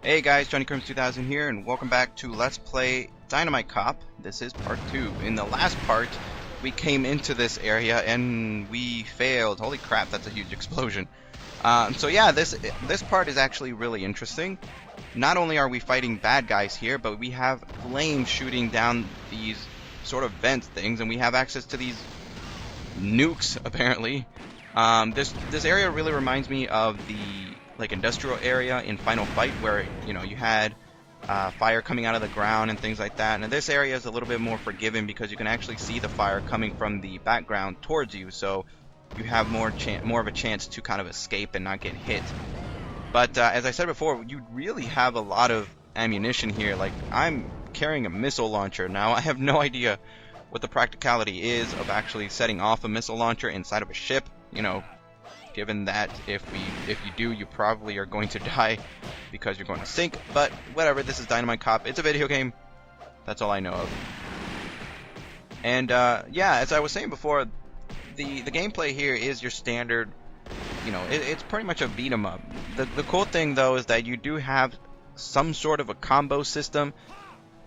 Hey guys, JohnnyCrims2000 here, and welcome back to Let's Play Dynamite Cop. This is part 2. In the last part, we came into this area and we failed. Holy crap, that's a huge explosion. So yeah, this part is actually really interesting. Not only are we fighting bad guys here, but we have flames shooting down these sort of vent things, and we have access to these nukes, apparently. This area really reminds me of the industrial area in Final Fight, where you had fire coming out of the ground and things like that. And this area is a little bit more forgiving because you can actually see the fire coming from the background towards you, so you have more of a chance to kind of escape and not get hit. But as I said before, you really have a lot of ammunition here. Like, I'm carrying a missile launcher now. I have no idea what the practicality is of actually setting off a missile launcher inside of a ship. Given that if you do, you probably are going to die because you're going to sink. But whatever, this is Dynamite Cop. It's a video game. That's all I know of. And yeah, as I was saying before, the gameplay here is your standard. It's pretty much a beat 'em up. The cool thing though is that you do have some sort of a combo system.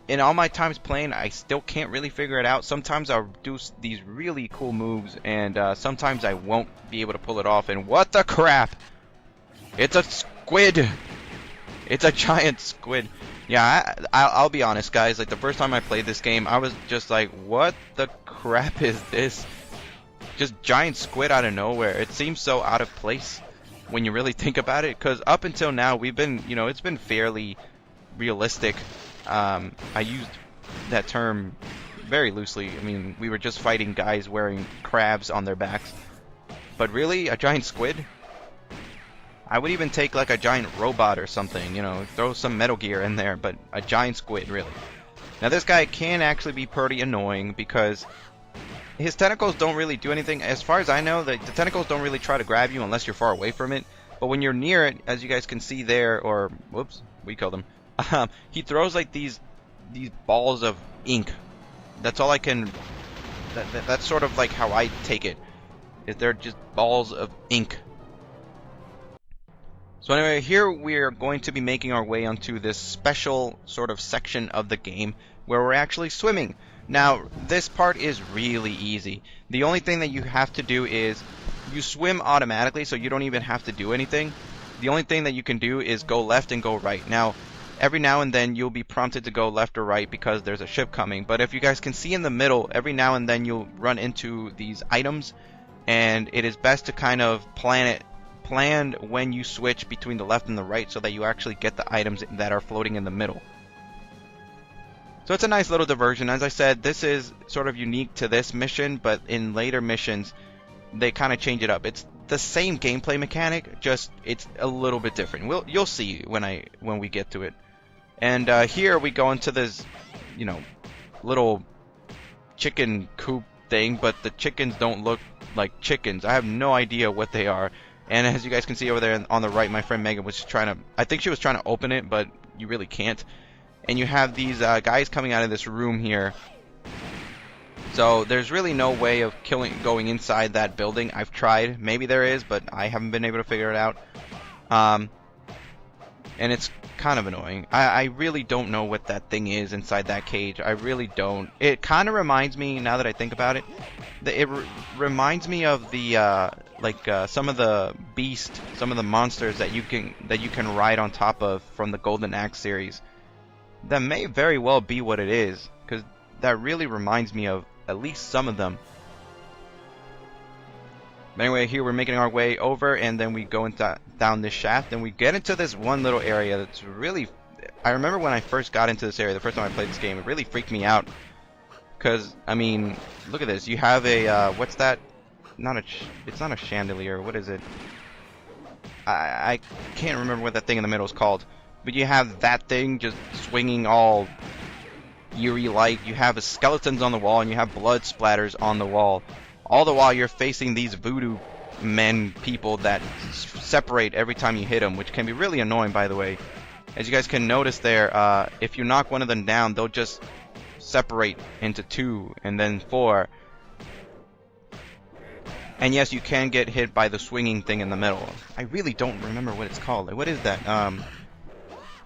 In all my times playing, I still can't really figure it out. Sometimes I'll do these really cool moves, and sometimes I won't be able to pull it off. And what the crap? It's a squid! It's a giant squid. Yeah, I'll be honest, guys. Like, the first time I played this game, I was just like, what the crap is this? Just giant squid out of nowhere. It seems so out of place when you really think about it, because up until now, we've been, it's been fairly realistic. I used that term very loosely. I mean, we were just fighting guys wearing crabs on their backs. But really, a giant squid? I would even take like a giant robot or something, throw some Metal Gear in there, but a giant squid, really. Now this guy can actually be pretty annoying because his tentacles don't really do anything. As far as I know, the tentacles don't really try to grab you unless you're far away from it. But when you're near it, as you guys can see there, or, whoops, we killed him. He throws like these balls of ink. That's all I can. That's sort of like how I take it. Is they're just balls of ink. So anyway, here we're going to be making our way onto this special sort of section of the game where we're actually swimming. Now, this part is really easy. The only thing that you have to do is you swim automatically, so you don't even have to do anything. The only thing that you can do is go left and go right. Now, every now and then you'll be prompted to go left or right because there's a ship coming. But if you guys can see in the middle, every now and then you'll run into these items, and it is best to kind of plan when you switch between the left and the right so that you actually get the items that are floating in the middle. So it's a nice little diversion. As I said, this is sort of unique to this mission, but in later missions they kind of change it up. It's the same gameplay mechanic, just it's a little bit different. You'll see when we get to it. And here we go into this, little chicken coop thing, but the chickens don't look like chickens. I have no idea what they are. And as you guys can see over there on the right, my friend Megan was I think she was trying to open it, but you really can't. And you have these guys coming out of this room here. So there's really no way of going inside that building. I've tried. Maybe there is, but I haven't been able to figure it out. And it's kind of annoying. I really don't know what that thing is inside that cage. I really don't. It kind of reminds me, now that I think about it, reminds me of the some of the some of the monsters that you can ride on top of from the Golden Axe series. That may very well be what it is, because that really reminds me of at least some of them. But anyway, here we're making our way over, and then we go down this shaft, and we get into this one little area that's really... I remember when I first got into this area, the first time I played this game, it really freaked me out. Because, I mean, look at this. You have a, what's that? It's not a chandelier. What is it? I can't remember what that thing in the middle is called. But you have that thing just swinging all eerie-like. You have skeletons on the wall, and you have blood splatters on the wall. All the while you're facing these voodoo men people that separate every time you hit them, which can be really annoying, by the way. As you guys can notice there, if you knock one of them down, they'll just separate into 2 and then 4. And yes, you can get hit by the swinging thing in the middle. I really don't remember what it's called. Like, what is that?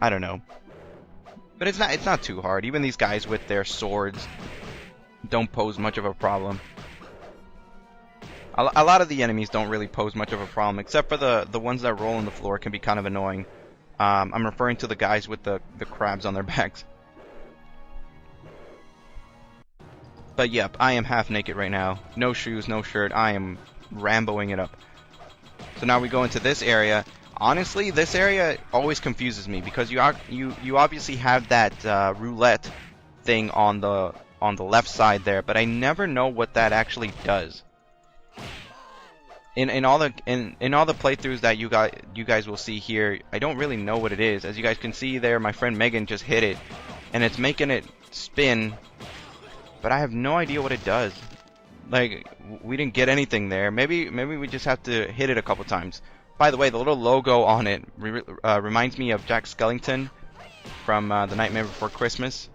I don't know. But it's not too hard. Even these guys with their swords don't pose much of a problem. A lot of the enemies don't really pose much of a problem, except for the ones that roll on the floor can be kind of annoying. I'm referring to the guys with the crabs on their backs. But yep, I am half naked right now. No shoes, no shirt. I am Ramboing it up. So now we go into this area. Honestly, this area always confuses me because you obviously have that roulette thing on the left side there, but I never know what that actually does. In all the playthroughs that you guys will see here, I don't really know what it is. As you guys can see there, my friend Megan just hit it, and it's making it spin, but I have no idea what it does. Like, we didn't get anything there. Maybe we just have to hit it a couple times. By the way, the little logo on it reminds me of Jack Skellington from The Nightmare Before Christmas.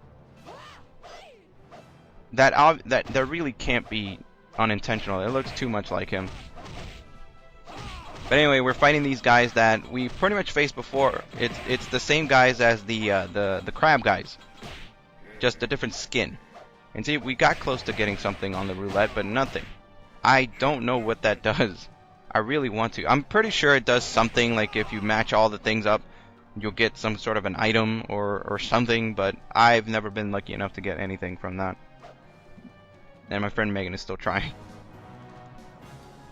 That really can't be unintentional. It looks too much like him. But anyway, we're fighting these guys that we pretty much faced before. It's the same guys as the crab guys, just a different skin. And see, we got close to getting something on the roulette, but nothing. I don't know what that does. I really want to. I'm pretty sure it does something, like if you match all the things up, you'll get some sort of an item or something, but I've never been lucky enough to get anything from that. And my friend Megan is still trying.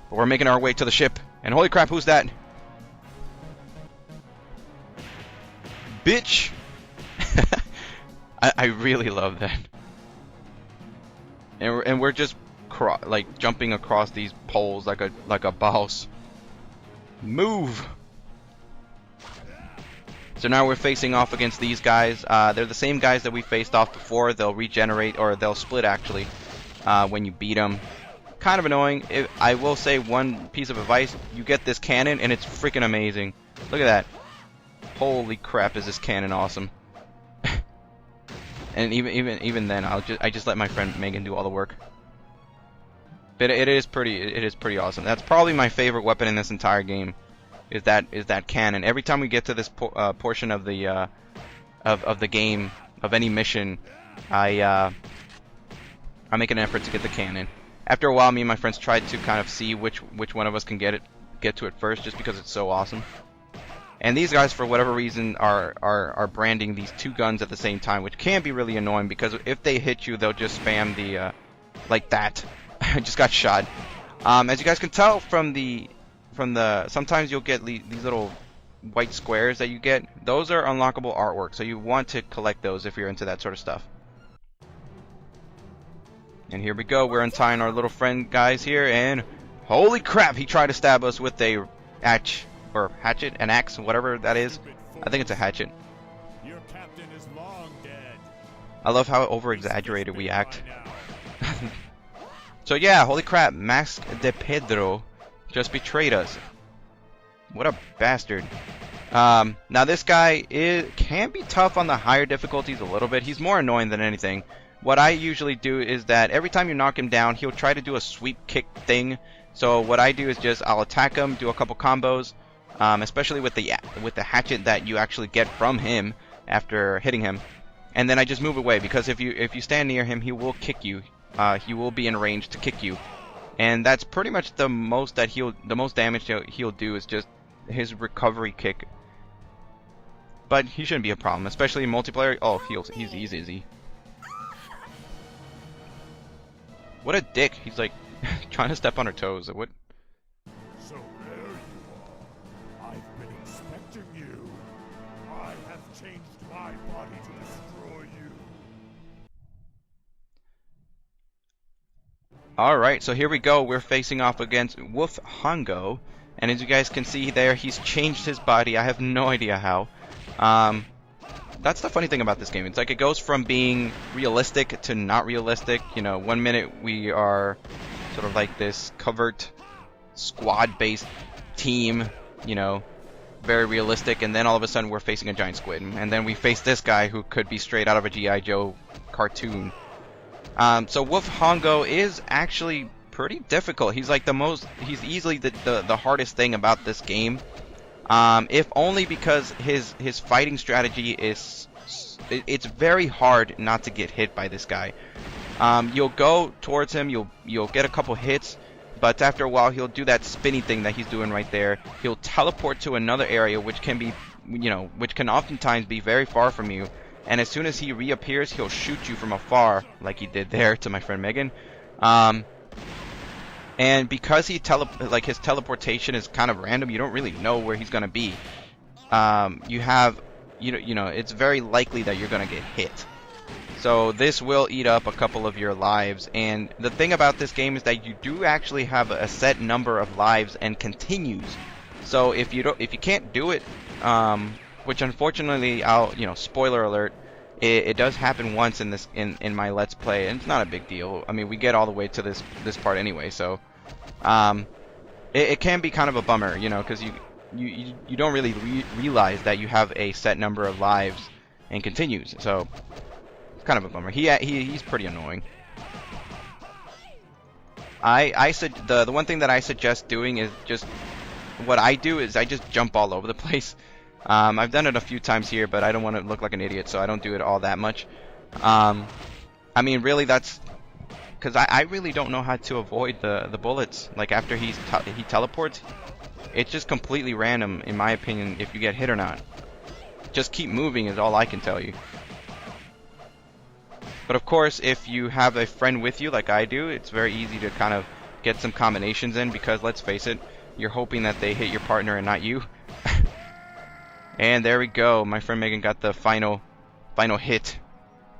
But we're making our way to the ship, and holy crap, who's that? Bitch! I really love that. And we're just like jumping across these poles like a boss. Move! So now we're facing off against these guys. They're the same guys that we faced off before. They'll regenerate, or they'll split actually, when you beat them. Kind of annoying. I will say one piece of advice: you get this cannon, and it's freaking amazing. Look at that! Holy crap, is this cannon awesome! And even then, I just let my friend Megan do all the work. But it is pretty awesome. That's probably my favorite weapon in this entire game. Is that cannon? Every time we get to this portion of the game, of any mission, I make an effort to get the cannon. After a while, me and my friends tried to kind of see which one of us can get to it first, just because it's so awesome. And these guys, for whatever reason, are branding these two guns at the same time, which can be really annoying because if they hit you, they'll just spam the like that. I just got shot. As you guys can tell from the sometimes you'll get these little white squares that you get. Those are unlockable artwork, so you want to collect those if you're into that sort of stuff. And here we go. We're untying our little friend guys here, and holy crap! He tried to stab us with a hatchet, an axe, whatever that is. I think it's a hatchet. Your captain is long dead. I love how over-exaggerated we act. So yeah, holy crap! Mask de Pedro just betrayed us. What a bastard. Now this guy can be tough on the higher difficulties a little bit. He's more annoying than anything. What I usually do is that every time you knock him down, he'll try to do a sweep kick thing. So what I do is I'll attack him, do a couple combos, especially with the hatchet that you actually get from him after hitting him, and then I just move away, because if you stand near him, he will kick you. He will be in range to kick you, and that's pretty much the most damage he'll do is just his recovery kick. But he shouldn't be a problem, especially in multiplayer. Oh, he's easy. What a dick! He's like trying to step on her toes. What? So there you are. I've been expecting you. I have changed my body to destroy you. Alright, so here we go. We're facing off against Wolf Hongo. And as you guys can see there, he's changed his body. I have no idea how. That's the funny thing about this game. It's like it goes from being realistic to not realistic. You know, one minute we are sort of like this covert squad-based team, you know, very realistic, and then all of a sudden we're facing a giant squid. And then we face this guy who could be straight out of a G.I. Joe cartoon. So Wolf Hongo is actually pretty difficult. He's like he's easily the hardest thing about this game. if only because his fighting strategy is, it's very hard not to get hit by this guy. You'll go towards him, you'll get a couple hits, but after a while he'll do that spinny thing that he's doing right there. He'll teleport to another area, which can be, which can oftentimes be very far from you. And as soon as he reappears, he'll shoot you from afar, like he did there to my friend Megan. And because his teleportation is kind of random, you don't really know where he's gonna be. It's very likely that you're gonna get hit. So this will eat up a couple of your lives. And the thing about this game is that you do actually have a set number of lives and continues. So if you can't do it, which unfortunately spoiler alert, it does happen once in my Let's Play, and it's not a big deal. I mean, we get all the way to this part anyway, so it can be kind of a bummer, because you don't really realize that you have a set number of lives and continues. So it's kind of a bummer. He's pretty annoying. The one thing that I suggest doing is just what I do is I just jump all over the place. I've done it a few times here, but I don't want to look like an idiot, so I don't do it all that much. I mean, really, that's because I really don't know how to avoid the bullets. Like after he teleports, it's just completely random, in my opinion, if you get hit or not. Just keep moving is all I can tell you. But of course, if you have a friend with you, like I do, it's very easy to kind of get some combinations in, because let's face it, you're hoping that they hit your partner and not you. And there we go. My friend Megan got the final hit.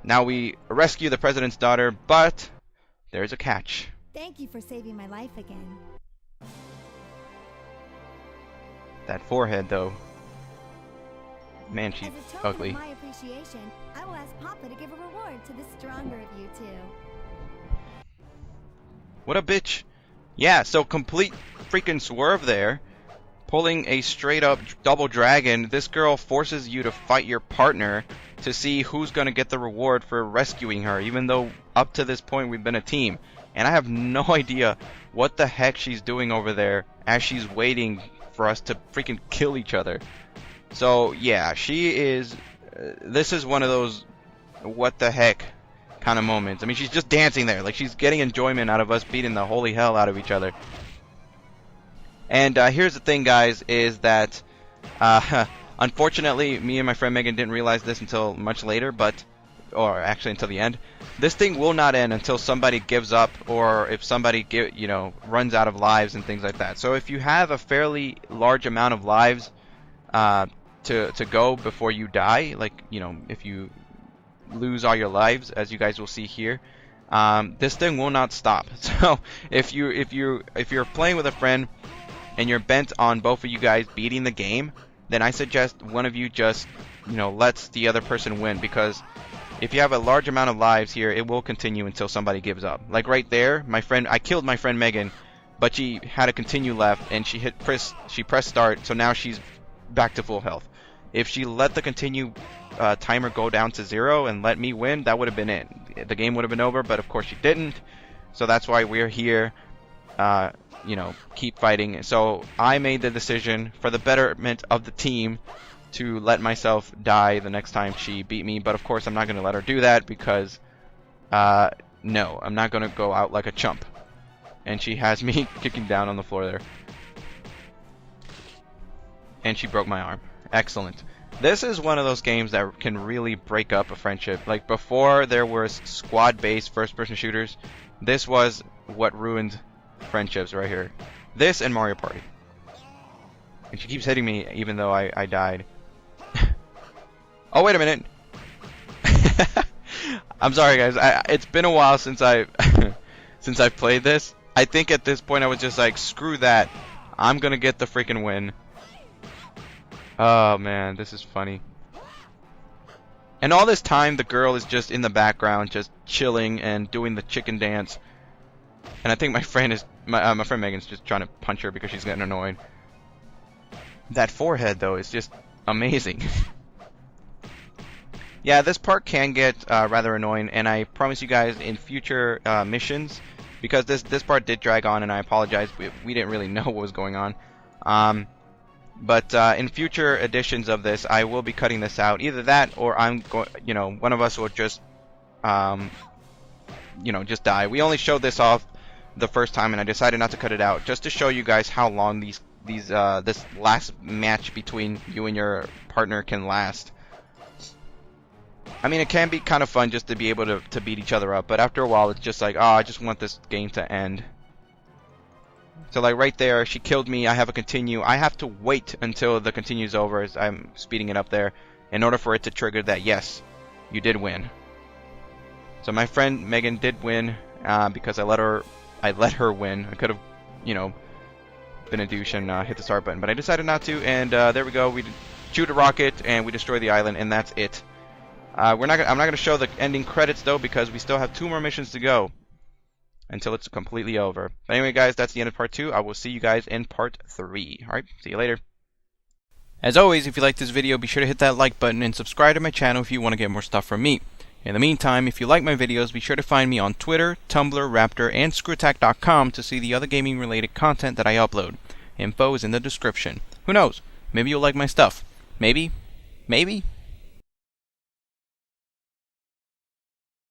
Now we rescue the president's daughter, but there's a catch. Thank you for saving my life again. That forehead, though. Man, she's As a token ugly. of my appreciation, I will ask Papa to give a reward to the stronger of you two. What a bitch. Yeah, so complete freaking swerve there. Pulling a straight up double dragon. This girl forces you to fight your partner to see who's going to get the reward for rescuing her, even though up to this point we've been a team. And I have no idea what the heck she's doing over there as she's waiting for us to freaking kill each other. So yeah, she is, this is one of those what the heck kind of moments. I mean, she's just dancing there, like she's getting enjoyment out of us beating the holy hell out of each other. And here's the thing, guys, is that unfortunately me and my friend Megan didn't realize this until much later, or actually until the end. This thing will not end until somebody gives up, or if somebody runs out of lives and things like that. So if you have a fairly large amount of lives to go before you die, like if you lose all your lives, as you guys will see here, this thing will not stop. So if you're playing with a friend and you're bent on both of you guys beating the game, then I suggest one of you just lets the other person win, because if you have a large amount of lives here, it will continue until somebody gives up. Like right there, I killed my friend Megan, but she had to continue left, and she pressed start, so now she's back to full health. If she let the continue timer go down to 0 and let me win, that would have been it. The game would have been over, but of course she didn't. So that's why we're here, keep fighting. So I made the decision, for the betterment of the team, to let myself die the next time she beat me. But of course I'm not going to let her do that, because no, I'm not going to go out like a chump. And she has me kicking down on the floor there. And she broke my arm. Excellent. This is one of those games that can really break up a friendship. Like before there was squad-based first-person shooters, this was what ruined friendships right here. This and Mario Party. And she keeps hitting me even though I died. Oh, wait a minute. I'm sorry, guys. It's been a while since I've played this. I think at this point I was just like, screw that. I'm gonna get the freaking win. Oh man, this is funny. And all this time the girl is just in the background, just chilling and doing the chicken dance. And I think my friend Megan's just trying to punch her because she's getting annoyed. That forehead though is just amazing. Yeah, this part can get rather annoying, and I promise you guys in future missions, because this part did drag on, and I apologize, we didn't really know what was going on. But in future editions of this, I will be cutting this out. Either that, or I'm going, you know, one of us will just, you know, just die. We only showed this off the first time, and I decided not to cut it out, just to show you guys how long this last match between you and your partner can last. I mean, it can be kind of fun just to be able to beat each other up, but after a while, it's just like, oh, I just want this game to end. So like right there, she killed me. I have a continue. I have to wait until the continue's over, as I'm speeding it up there, in order for it to trigger that yes, you did win. So my friend Megan did win because I let her win. I could have, you know, been a douche and hit the start button, but I decided not to. And there we go. We shoot a rocket and we destroy the island, and that's it. I'm not going to show the ending credits though, because we still have 2 more missions to go until it's completely over. But anyway, guys, that's the end of part 2. I will see you guys in part 3. Alright, see you later. As always, if you like this video, be sure to hit that like button and subscribe to my channel if you want to get more stuff from me. In the meantime, if you like my videos, be sure to find me on Twitter, Tumblr, Raptr, and Screwattack.com to see the other gaming related content that I upload. Info is in the description. Who knows? Maybe you'll like my stuff. Maybe. Maybe.